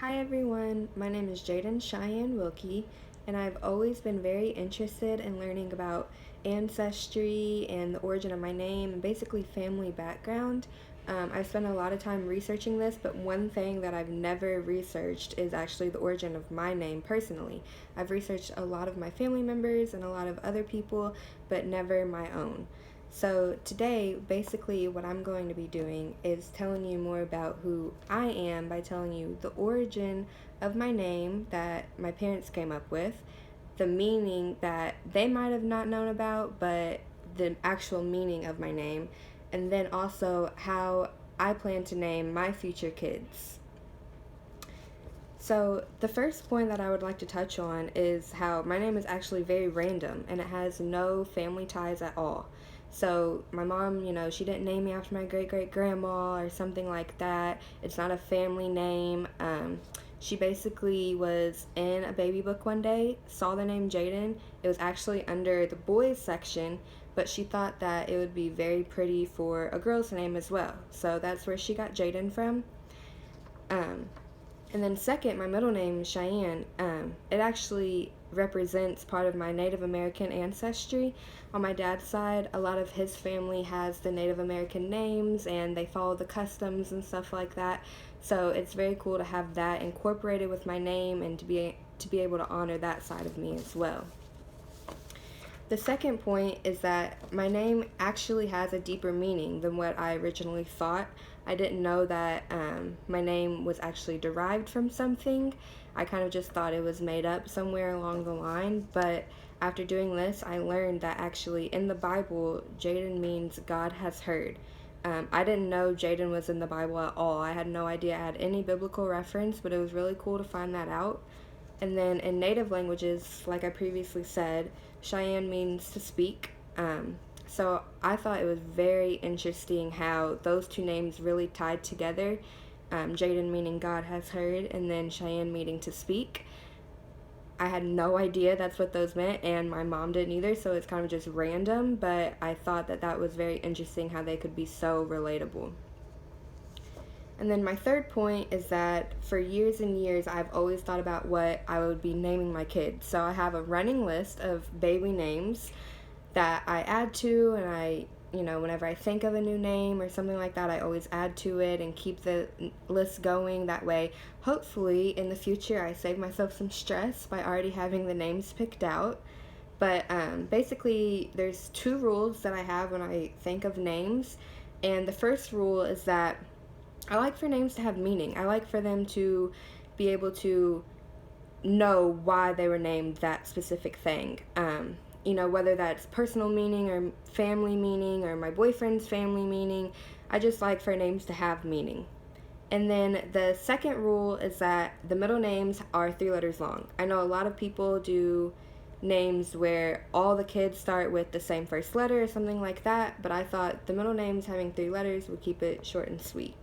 Hi everyone, my name is Jaden Wilke, and I've always been very interested in learning about ancestry and the origin of my name and basically family background. I've spent a lot of time researching this, but one thing that I've never researched is actually the origin of my name personally. I've researched a lot of my family members and a lot of other people, but never my own. So, today, basically, what I'm going to be doing is telling you more about who I am by telling you the origin of my name that my parents came up with, the meaning that they might have not known about, but the actual meaning of my name, and then also how I plan to name my future kids. So, the first point that I would like to touch on is how my name is actually very random and it has no family ties at all. So, my mom, she didn't name me after my great great grandma or something like that. It's not a family name. She basically was in a baby book one day, saw the name Jaden. It was actually under the boys section, but she thought that it would be very pretty for a girl's name as well. So, that's where she got Jaden from. Um, and then second, my middle name, Cheyenne, it actually represents part of my Native American ancestry. On my dad's side, a lot of his family has the Native American names and they follow the customs and stuff like that. So it's very cool to have that incorporated with my name and to be able to honor that side of me as well. The second point is that my name actually has a deeper meaning than what I originally thought. I didn't know that my name was actually derived from something. I kind of just thought it was made up somewhere along the line, but after doing this, I learned that actually in the Bible, Jaden means God has heard. I didn't know Jaden was in the Bible at all. I had no idea I had any biblical reference, but it was really cool to find that out. And then in native languages, like I previously said, Cheyenne means to speak. So I thought it was very interesting how those two names really tied together. Jaden meaning God has heard, and then Cheyenne meaning to speak. I had no idea that's what those meant, and my mom didn't either, so it's kind of just random, but I thought that was very interesting how they could be so relatable. And then my third point is that for years and years, I've always thought about what I would be naming my kids. So I have a running list of baby names that I add to, and whenever I think of a new name or something like that, I always add to it and keep the list going. That way, hopefully, in the future, I save myself some stress by already having the names picked out. But basically, there's two rules that I have when I think of names. And the first rule is that I like for names to have meaning. I like for them to be able to know why they were named that specific thing. Whether that's personal meaning or family meaning or my boyfriend's family meaning, I just like for names to have meaning. And then the second rule is that the middle names are 3 letters long. I know a lot of people do names where all the kids start with the same first letter or something like that, but I thought the middle names having 3 letters would keep it short and sweet.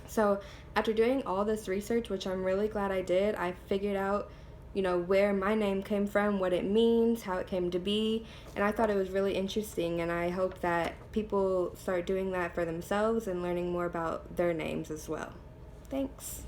So after doing all this research, which I'm really glad I did, I figured out, where my name came from, what it means, how it came to be, and I thought it was really interesting, and I hope that people start doing that for themselves and learning more about their names as well. Thanks.